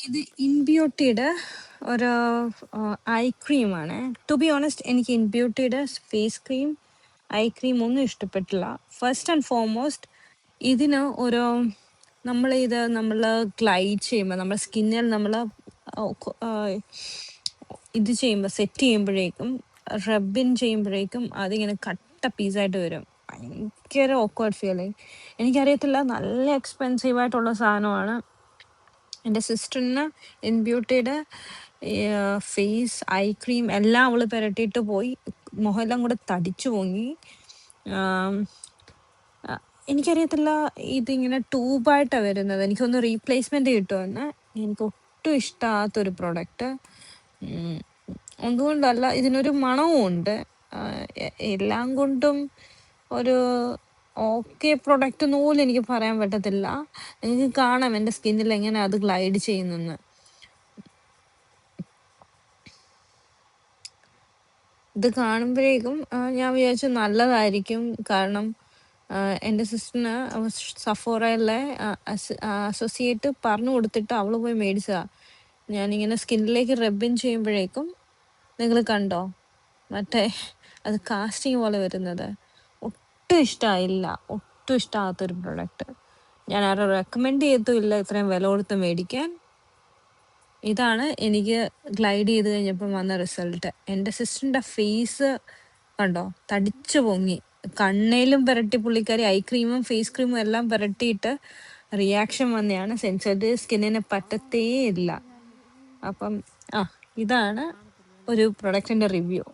ഇത് ഇൻബ്യൂട്ടിയുടെ ഒരു ഐ ക്രീമാണ്. ടു ബി ഓണസ്റ്റ് എനിക്ക് ഇൻബ്യൂട്ടിയുടെ ഫേസ് ക്രീം ഐ ക്രീം ഒന്നും ഇഷ്ടപ്പെട്ടില്ല. ഫസ്റ്റ് ആൻഡ് ഫോർമോസ്റ്റ് ഇതിന് ഒരു നമ്മൾ ഗ്ലൈഡ് ചെയ്യുമ്പോൾ നമ്മുടെ സ്കിന്നിൽ നമ്മൾ ഇത് ചെയ്യുമ്പോൾ സെറ്റ് ചെയ്യുമ്പോഴേക്കും റബ്ബിൻ ചെയ്യുമ്പോഴേക്കും അതിങ്ങനെ കട്ട പീസായിട്ട് വരും. ഭയങ്കര ഓക്വേർഡ് ഫീലിംഗ്. എനിക്കറിയത്തില്ല, നല്ല എക്സ്പെൻസീവായിട്ടുള്ള സാധനമാണ്. എൻ്റെ സിസ്റ്ററിന് ഇൻബ്യൂട്ടിയുടെ ഫേസ് ഐ ക്രീം എല്ലാം അവൾ പുരട്ടിയിട്ട് പോയി. മുഖമെല്ലാം കൂടെ തടിച്ചു പൊങ്ങി. ആം, ആ, എനിക്കറിയത്തില്ല ഇതിങ്ങനെ ട്യൂബായിട്ടാണ് വരുന്നത്. എനിക്കൊന്ന് റീപ്ലേസ്മെൻറ്റ് കിട്ടുമെന്ന്. എനിക്ക് ഒട്ടും ഇഷ്ടമാകാത്തൊരു പ്രൊഡക്റ്റ്. എന്തുകൊണ്ടല്ല, ഇതിനൊരു മണവും ഉണ്ട്. എല്ലാം കൊണ്ടും ഒരു ഓക്കെ പ്രൊഡക്റ്റ് എന്ന് പോലും എനിക്ക് പറയാൻ പറ്റത്തില്ല. നിങ്ങൾക്ക് കാണാം എൻ്റെ സ്കിന്നിൽ എങ്ങനെ അത് ഗ്ലൈഡ് ചെയ്യുന്നെന്ന്. ഇത് കാണുമ്പോഴേക്കും ഞാൻ വിചാരിച്ചു നല്ലതായിരിക്കും. കാരണം എൻ്റെ സിസ്റ്ററിന് സഫോറയിലെ അസോസിയേറ്റ് പറഞ്ഞു കൊടുത്തിട്ട് അവൾ പോയി മേടിച്ചതാ. ഞാനിങ്ങനെ സ്കിന്നിലേക്ക് റബ്ബിൻ ചെയ്യുമ്പോഴേക്കും നിങ്ങൾ കണ്ടോ മറ്റേ അത് കാസ്റ്റിംഗ് പോലെ വരുന്നത്. ഒട്ടും ഇഷ്ടമായില്ല, ഒട്ടും ഇഷ്ടമാകാത്തൊരു പ്രൊഡക്റ്റ്. ഞാൻ ആരും റെക്കമെൻഡ് ചെയ്യത്തുമില്ല ഇത്രയും വില കൊടുത്ത് മേടിക്കാൻ. ഇതാണ് എനിക്ക് ഗ്ലൈഡ് ചെയ്ത് കഴിഞ്ഞപ്പം വന്ന റിസൾട്ട്. എൻ്റെ സിസ്റ്ററിൻ്റെ ഫേസ് കണ്ടോ, തടിച്ചു പൊങ്ങി. കണ്ണയിലും പുരട്ടി പുള്ളിക്കാരി ഐ ക്രീമും ഫേസ് ക്രീമും എല്ലാം പുരട്ടിയിട്ട് റിയാക്ഷൻ വന്നെയാണ്. സെൻസിറ്റീവ് സ്കിന്നിന് പറ്റത്തേ ഇല്ല. അപ്പം ഇതാണ് ഒരു പ്രൊഡക്റ്റിൻ്റെ റിവ്യൂ.